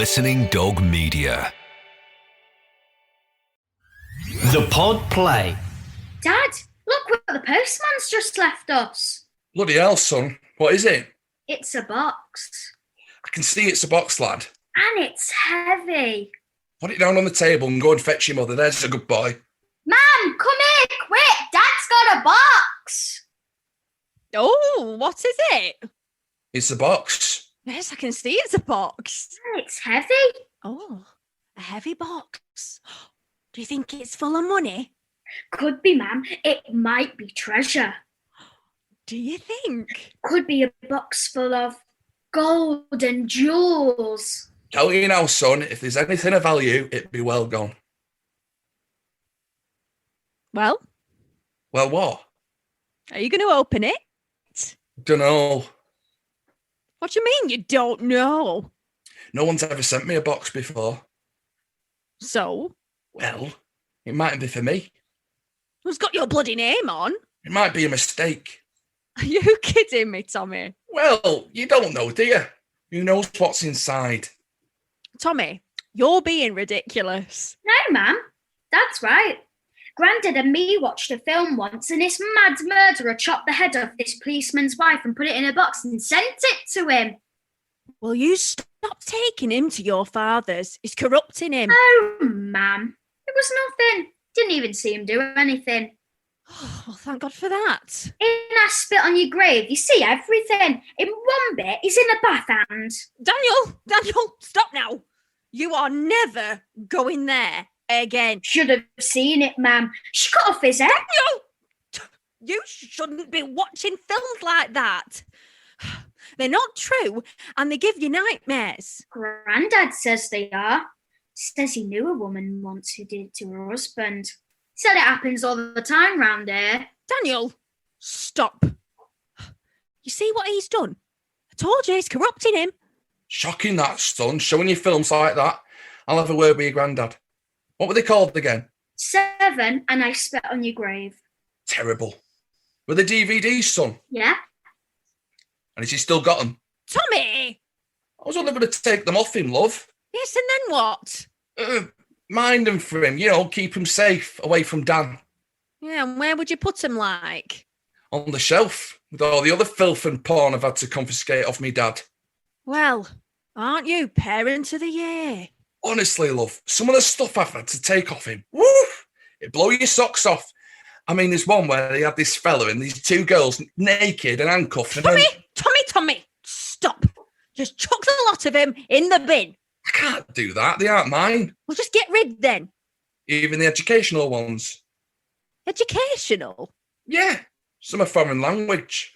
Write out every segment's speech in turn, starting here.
Listening Dog Media. The Pod Play. Dad, look what the postman's just left us. Bloody hell, son. What is it? It's a box. I can see it's a box, lad. And it's heavy. Put it down on the table and go and fetch your mother. There's a good boy. Mum, come here, quick. Dad's got a box. Oh, what is it? It's a box. Yes, I can see it's a box. And it's heavy. Oh, a heavy box. Do you think it's full of money? Could be, Mum. It might be treasure. Do you think? Could be a box full of gold and jewels. Tell you now, son, if there's anything of value, it'd be well gone. Well, Well, what? are you going to open it? Dunno. What do you mean you don't know? No one's ever sent me a box before. So, Well, it mightn't be for me. who's got your bloody name on? It might be a mistake. Are you kidding me, Tommy? Well, you don't know, do you? Who knows what's inside? Tommy, you're being ridiculous. No, Mum. That's right. Grandad and me watched a film once and this mad murderer chopped the head off this policeman's wife and put it in a box and sent it to him. Will you stop taking him to your father's? It's corrupting him. Oh, Mum. It was nothing. Didn't even see him do anything. Oh, well, thank God for that. In I spit on your grave, you see everything. In one bit, he's in a bath and... Daniel, stop now. You are never going there again. Should have seen it, Ma'am. She cut off his head. You shouldn't be watching films like that. They're not true and they give you nightmares. Grandad says they are. Says he knew a woman once who did it to her husband. Said it happens all the time round here. Daniel, stop. You see what he's done? I told you he's corrupting him. Shocking that, son. Showing you films like that. I'll have a word with your granddad. What were they called again? 7 and I spit on your grave. Terrible. Were the DVDs, son? Yeah? And has he still got them? Tommy! I was only going to take them off him, love. Yes, and then what? Mind them for him, keep him safe, away from Dan. Yeah, and where would you put him like? On the shelf, with all the other filth and porn I've had to confiscate off me dad. Well, aren't you parent of the year? Honestly, love, some of the stuff I've had to take off him, woof, it blow your socks off. I mean, there's one where they had this fella and these 2 girls naked and handcuffed. And Tommy, stop. Just chuck the lot of him in the bin. I can't do that, they aren't mine. Well, just get rid then. Even the educational ones. Educational? Yeah, some are foreign language.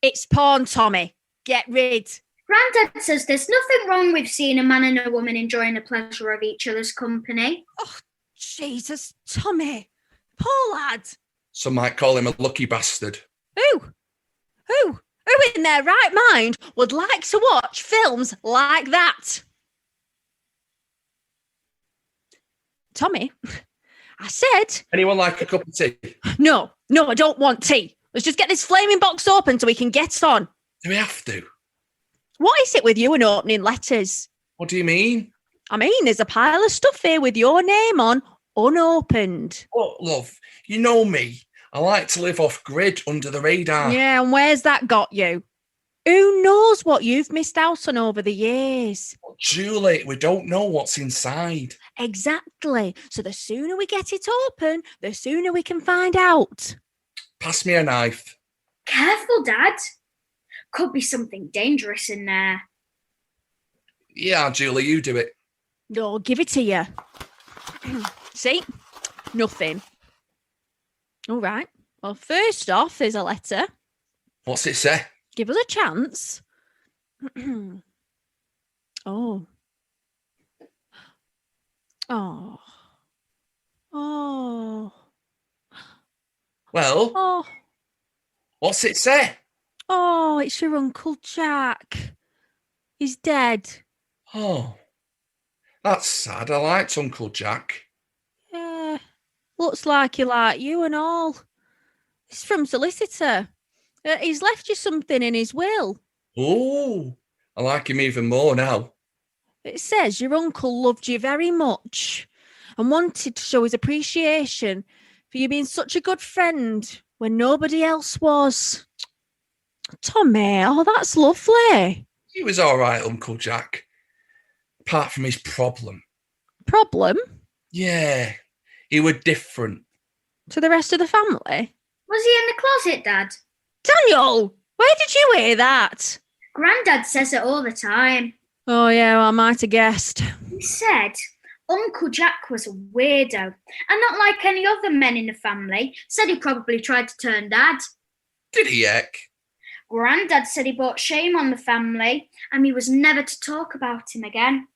It's porn, Tommy. Get rid. Grandad says there's nothing wrong with seeing a man and a woman enjoying the pleasure of each other's company. Oh, Jesus, Tommy. Poor lad. Some might call him a lucky bastard. Who in their right mind would like to watch films like that? Tommy, I said... Anyone like a cup of tea? No, I don't want tea. Let's just get this flaming box open so we can get on. Do we have to? What is it with you and opening letters? What do you mean? I mean, there's a pile of stuff here with your name on, unopened. Oh, love, you know me. I like to live off grid, under the radar. Yeah, and where's that got you? Who knows what you've missed out on over the years? Julie, we don't know what's inside. Exactly. So the sooner we get it open, the sooner we can find out. Pass me a knife. Careful, Dad. Could be something dangerous in there. Yeah, Julie, you do it. No, I'll give it to you. See? Nothing. All right. Well, first off, there's a letter. What's it say? Give us a chance. Oh. Well, Oh. what's it say? Oh, it's your Uncle Jack. He's dead. Oh, that's sad. I liked Uncle Jack. Yeah. Looks like he liked you and all. It's from solicitor. He's left you something in his will. Oh, I like him even more now. It says your uncle loved you very much and wanted to show his appreciation for you being such a good friend when nobody else was. Tommy, oh, that's lovely. He was all right, Uncle Jack. Apart from his problem. Problem? Yeah, he were different. To the rest of the family? Was he in the closet, Dad? Daniel, where did you hear that? Grandad says it all the time. Oh, yeah, well, I might have guessed. He said Uncle Jack was a weirdo and not like any other men in the family. Said he probably tried to turn Dad. Did he, Eck? Grandad said he brought shame on the family and he was never to talk about him again.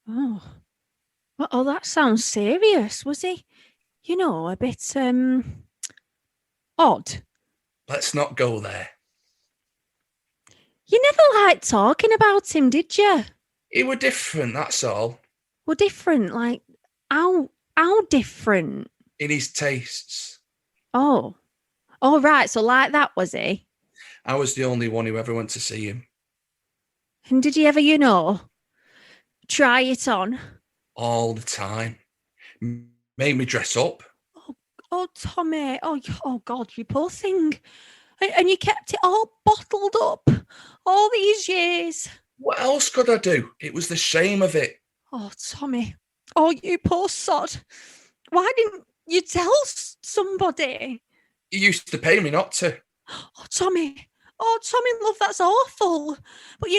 Oh. Oh, that sounds serious. Was he, a bit, odd? Let's not go there. You never liked talking about him, did you? He were different, that's all. Well, different, like, how different? In his tastes. Oh. Oh, right, so like that, was he? I was the only one who ever went to see him. And did you ever, try it on? All the time. Made me dress up. Oh, Tommy. Oh, God, you poor thing. And you kept it all bottled up all these years. What else could I do? It was the shame of it. Oh, Tommy. Oh, you poor sod. Why didn't you tell somebody? He used to pay me not to. Oh, Tommy. Oh, Tommy, love, that's awful. But,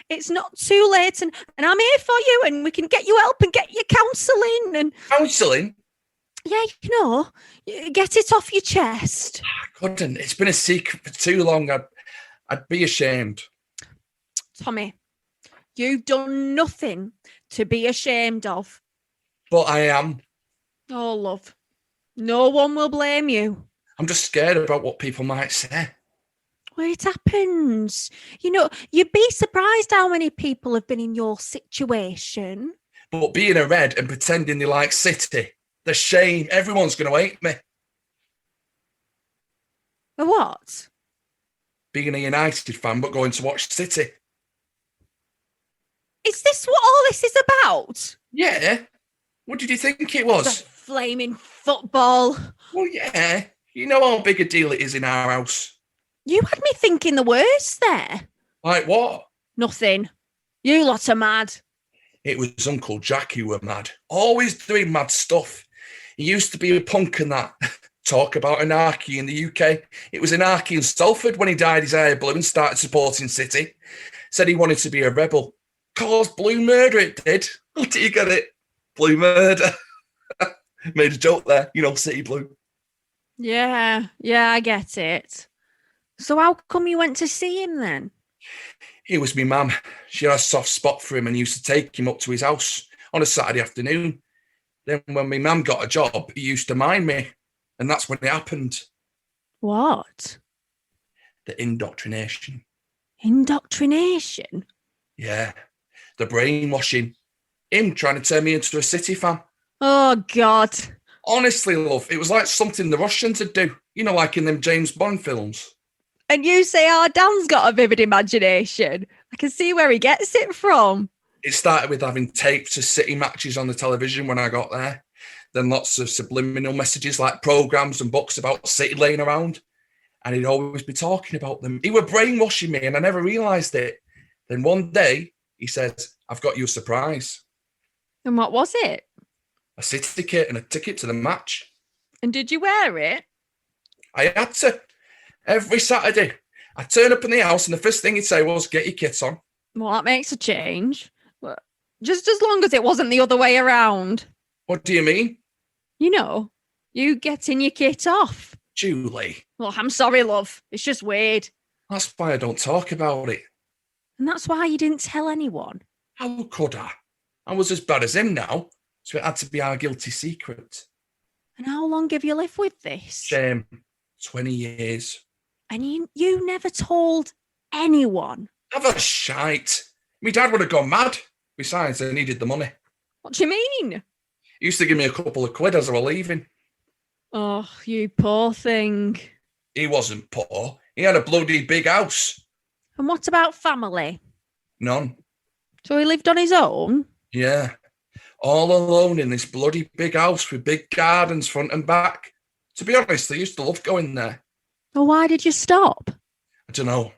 it's not too late and I'm here for you and we can get you help and get you counselling. And Counselling? yeah, get it off your chest. I couldn't. It's been a secret for too long. I'd be ashamed. Tommy, you've done nothing to be ashamed of. But I am. Oh, love, no one will blame you. I'm just scared about what people might say. Well, it happens. You'd be surprised how many people have been in your situation. But being a red and pretending they like City, the shame, everyone's going to hate me. A what? Being a United fan but going to watch City. Is this what all this is about? Yeah. What did you think it The was? flaming football. Well, yeah. You know how big a deal it is in our house. You had me thinking the worst there. Like what? Nothing. You lot are mad. It was Uncle Jack who were mad. Always doing mad stuff. He used to be a punk and that. Talk about anarchy in the UK. It was anarchy in Salford when he dyed his hair blue and started supporting City. Said he wanted to be a rebel. Caused blue murder, it did. Oh, do you get it? Blue murder. Made a joke there. City blue. Yeah, I get it. So how come you went to see him then? It was me mum. She had a soft spot for him and used to take him up to his house on a Saturday afternoon. Then when my mum got a job, he used to mind me. And that's when it happened. What? The indoctrination. Indoctrination? Yeah. The brainwashing. Him trying to turn me into a City fan. Oh, God. Honestly, love, it was like something the Russians would do. Like in them James Bond films. And you say our Dan's got a vivid imagination. I can see where he gets it from. It started with having tapes of City matches on the television when I got there. Then lots of subliminal messages like programmes and books about City laying around. And he'd always be talking about them. He were brainwashing me and I never realised it. Then one day he says, I've got you a surprise. And what was it? A City kit and a ticket to the match. And did you wear it? I had to. Every Saturday. I'd turn up in the house and the first thing he'd say was, get your kit on. Well, that makes a change. Well, just as long as it wasn't the other way around. What do you mean? You getting your kit off. Julie. Well, I'm sorry, love. It's just weird. That's why I don't talk about it. And that's why you didn't tell anyone. How could I? I was as bad as him now, so it had to be our guilty secret. And how long have you lived with this? Shame. 20 years. And you never told anyone? Have a shite. My dad would have gone mad. Besides, I needed the money. What do you mean? He used to give me a couple of quid as I was leaving. Oh, you poor thing. He wasn't poor. He had a bloody big house. And what about family? None. So he lived on his own? Yeah. All alone in this bloody big house with big gardens front and back. To be honest, I used to love going there. Well, why did you stop? I don't know.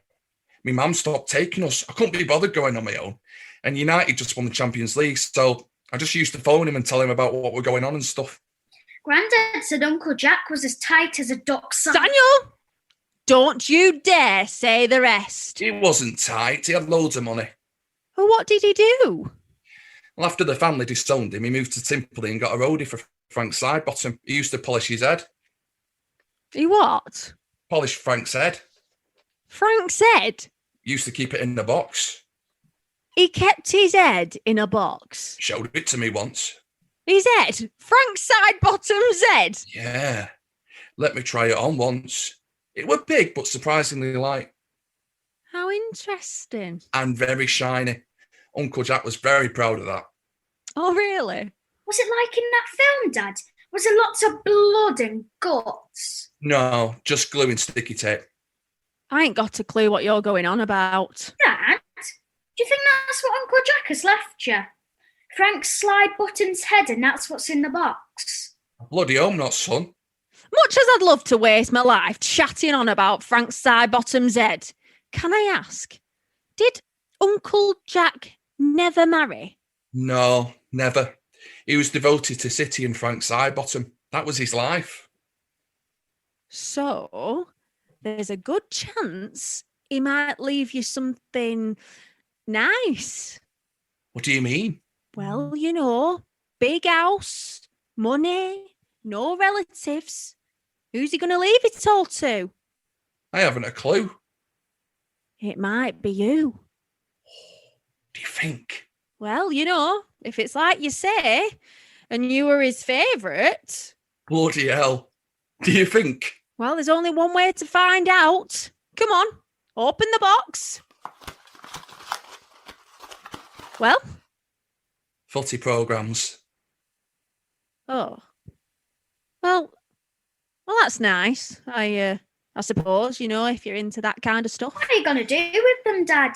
My mum stopped taking us. I couldn't be bothered going on my own. And United just won the Champions League, so I just used to phone him and tell him about what were going on and stuff. Grandad said Uncle Jack was as tight as a duck's eye. Daniel! Don't you dare say the rest. He wasn't tight. He had loads of money. Well, what did he do? Well, after the family disowned him, he moved to Timperley and got a roadie for Frank Sidebottom. He used to polish his head. He what? Polish Frank's head. Frank said He used to keep it in the box. he kept his head in a box. Showed it to me once. His head? Frank Sidebottom's head? Yeah. Let me try it on once. It was big, but surprisingly light. How interesting. And very shiny. Uncle Jack was very proud of that. Oh, really? Was it like in that film, Dad? Was there lots of blood and guts? No, just glue and sticky tape. I ain't got a clue what you're going on about. Dad, do you think that's what Uncle Jack has left you? Frank Sidebottom's head, and that's what's in the box. Bloody hope not, son. Much as I'd love to waste my life chatting on about Frank Sidebottom's head, can I ask, did Uncle Jack never marry? No, never. He was devoted to City and Frank Sidebottom. That was his life. So, there's a good chance he might leave you something nice. What do you mean? Well, you know, big house, money, no relatives. Who's he going to leave it all to? I haven't a clue. It might be you. Do you think? Well, you know, if it's like you say, and you were his favourite, Bloody hell. Do you think? well, there's only one way to find out. Come on, open the box. Well? Footy programmes. Oh. Well, that's nice. I suppose, you know, if you're into that kind of stuff. What are you going to do with them, Dad?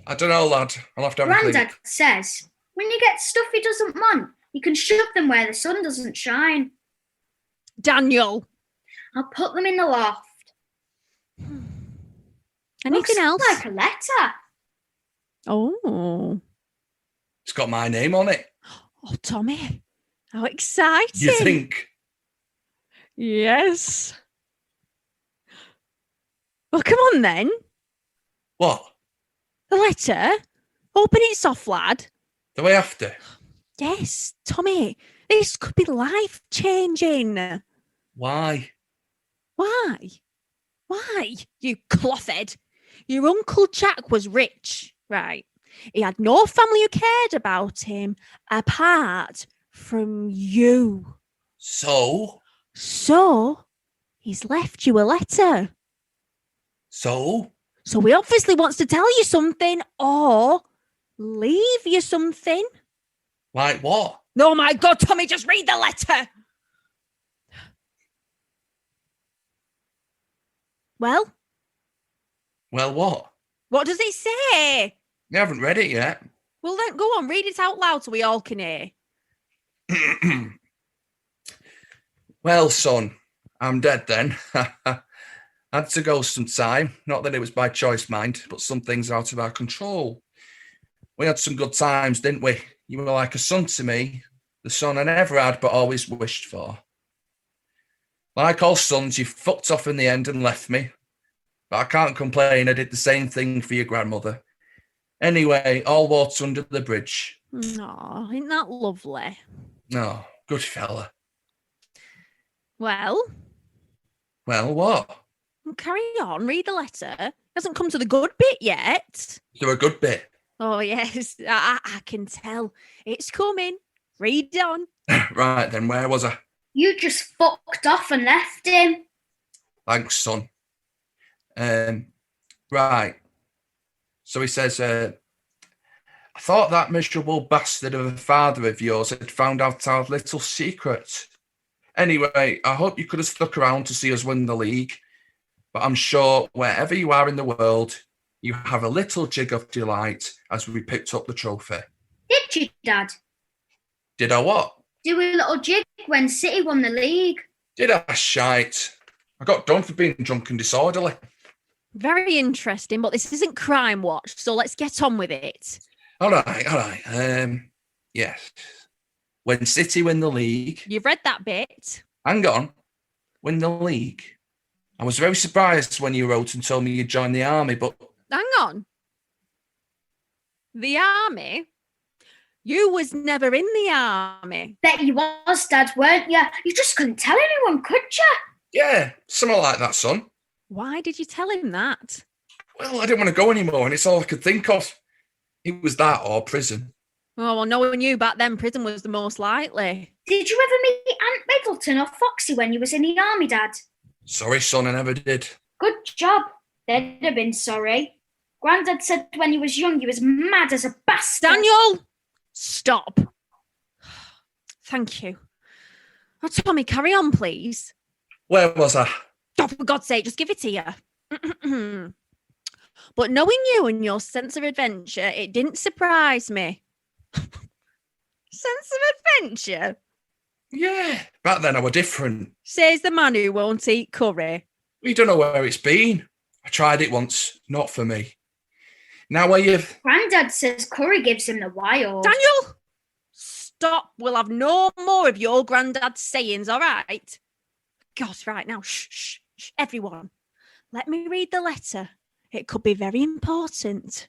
I don't know, lad. I'll have to have a Grandad think. says when you get stuff he doesn't want, you can shove them where the sun doesn't shine. Daniel. I'll put them in the loft. Anything Looks else? like a letter. Oh. It's got my name on it. Oh, Tommy. How exciting. You think? Yes. Well, come on then. What? The letter. Open it soft, lad. Do I have to? Yes, Tommy. This could be life-changing. Why? Why? Why, you clothhead? Your Uncle Jack was rich, right? He had no family who cared about him apart from you. So? So, he's left you a letter. So? So he obviously wants to tell you something or leave you something. Like what? Oh my God, Tommy, just read the letter. Well, Well, what? what does it say? You haven't read it yet. Well, then go on, read it out loud so we all can hear. Well, son, I'm dead then. Had to go some time. Not that it was by choice, mind, but some things are out of our control. We had some good times, didn't we? You were like a son to me, the son I never had but always wished for. Like all sons, you fucked off in the end and left me. But I can't complain, I did the same thing for your grandmother. Anyway, all water under the bridge. Aw, isn't that lovely? Oh, good fella. Well, Well, what? carry on, read the letter. Hasn't come to the good bit yet. Is there a good bit? Oh, yes, I can tell. It's coming. Read on. Right then, where was I? You just fucked off and left him. Thanks, son. Right. So he says, I thought that miserable bastard of a father of yours had found out our little secret. Anyway, I hope you could have stuck around to see us win the league. But I'm sure wherever you are in the world, You have a little jig of delight as we picked up the trophy. Did you, Dad? Did I what? Do a little jig when City won the league. Did I? Shite. I got done for being drunk and disorderly. Very interesting, but this isn't Crime Watch, so let's get on with it. All right. Yes. When City win the league... You've read that bit. Hang on. Win the league. I was very surprised when you wrote and told me you'd joined the army, but... Hang on. The army? You was never in the army. Bet you was, Dad, weren't you? You just couldn't tell anyone, could you? Yeah, something like that, son. Why did you tell him that? Well, I didn't want to go anymore, and it's all I could think of. It was that or prison. Oh, well, knowing you back then, prison was the most likely. Did you ever meet Aunt Middleton or Foxy when you was in the army, Dad? Sorry, son, I never did. Good job. They'd have been sorry. Grandad said when he was young, he was mad as a bastard. Daniel! Stop. Thank you. Oh, Tommy, carry on, please. Where was I? Oh, for God's sake, just give it here. But knowing you and your sense of adventure, it didn't surprise me. Sense of adventure? Yeah, back then I were different. Says the man who won't eat curry. We don't know where it's been. I tried it once, not for me. Now where you've... Grandad says curry gives him the wild. Daniel! Stop. We'll have no more of your granddad's sayings, all right? God, right now, shh, everyone. Let me read the letter. It could be very important.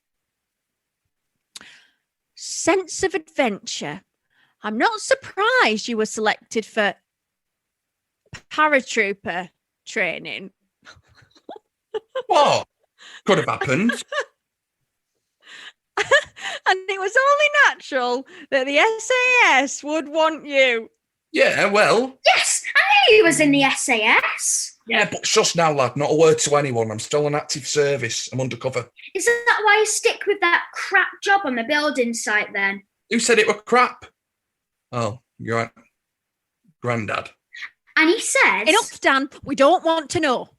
Sense of adventure. I'm not surprised you were selected for paratrooper training. What? Could have happened. And it was only natural that the SAS would want you. Yeah, well... Yes, I knew he was in the SAS. Yeah, but shush now, lad. Not a word to anyone. I'm still on active service. I'm undercover. Is that why you stick with that crap job on the building site then? Who said it were crap? Oh, you're right. Grandad. And he says... Enough, Dan. We don't want to know.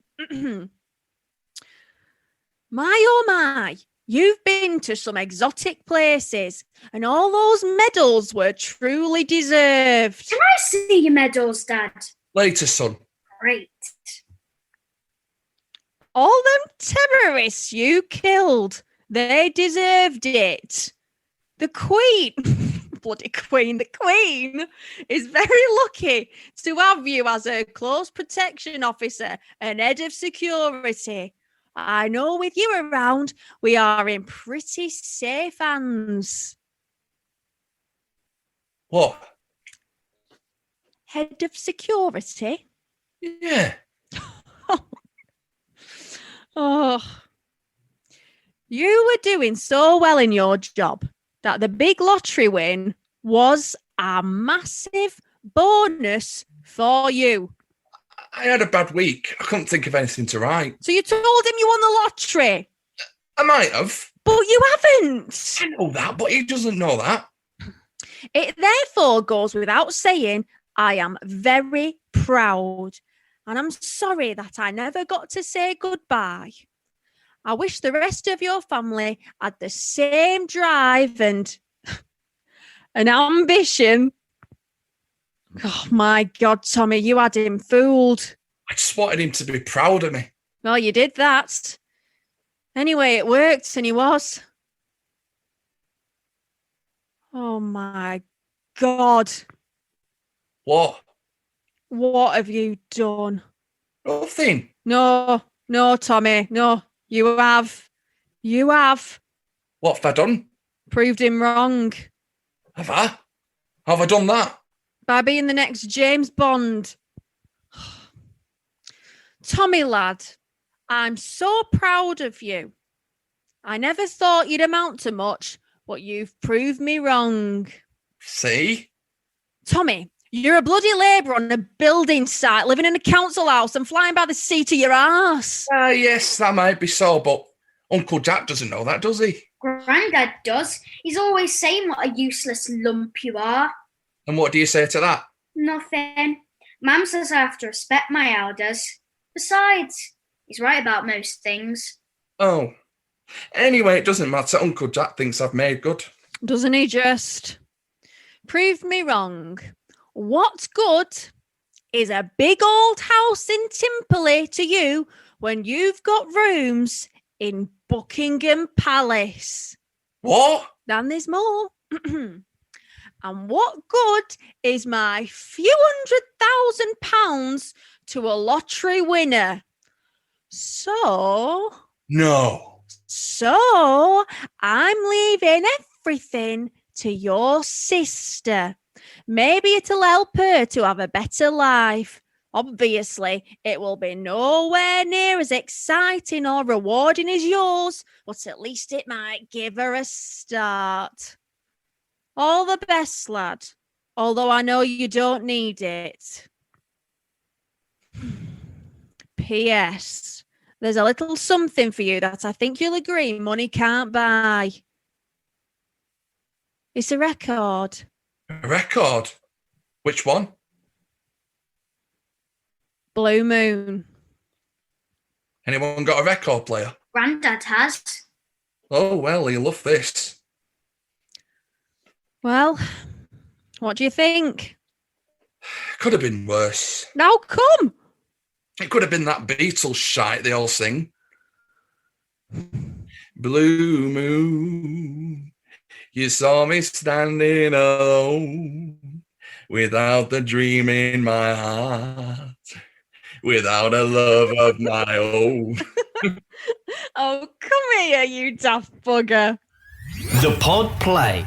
My, oh my. You've been to some exotic places, and all those medals were truly deserved. Can I see your medals, Dad? Later, son. Great. All them terrorists you killed, they deserved it. The Queen, bloody Queen, the Queen is very lucky to have you as her close protection officer and head of security. I know with you around, we are in pretty safe hands. What? Head of security? Yeah. Oh. You were doing so well in your job that the big lottery win was a massive bonus for you. I had a bad week. I couldn't think of anything to write. So you told him you won the lottery? I might have. But you haven't. I know that, but he doesn't know that. It therefore goes without saying, I am very proud. And I'm sorry that I never got to say goodbye. I wish the rest of your family had the same drive and ambition. Oh, my God, Tommy, you had him fooled. I just wanted him to be proud of me. Well, you did that. Anyway, it worked, and he was. Oh, my God. What? What have you done? Nothing. No, Tommy, no. You have. What have I done? Proved him wrong. Have I? Have I done that? By being the next James Bond. Tommy, lad, I'm so proud of you. I never thought you'd amount to much, but you've proved me wrong. See? Tommy, you're a bloody labourer on a building site, living in a council house and flying by the seat of your arse. Yes, that might be so, but Uncle Jack doesn't know that, does he? Grandad does. He's always saying what a useless lump you are. And what do you say to that? Nothing. Mum says I have to respect my elders. Besides, he's right about most things. Oh, Anyway, it doesn't matter. Uncle Jack thinks I've made good. Doesn't he just? Prove me wrong. What's good is a big old house in Timperley to you when you've got rooms in Buckingham Palace? What? Then there's more. And what good is my few £100,000 to a lottery winner? So I'm leaving everything to your sister. Maybe it'll help her to have a better life. Obviously, it will be nowhere near as exciting or rewarding as yours, but at least it might give her a start. All the best, lad, although I know you don't need it. P.S. There's a little something for you that I think you'll agree money can't buy. It's a record. A record? Which one? Blue Moon. Anyone got a record player? Grandad has. Oh, well, he'll love this. Well, what do you think? Could have been worse. Now come. It could have been that Beatles shite they all sing. Blue moon, you saw me standing alone, without the dream in my heart, without a love of my own. Oh, come here, you daft bugger. The Pod Play.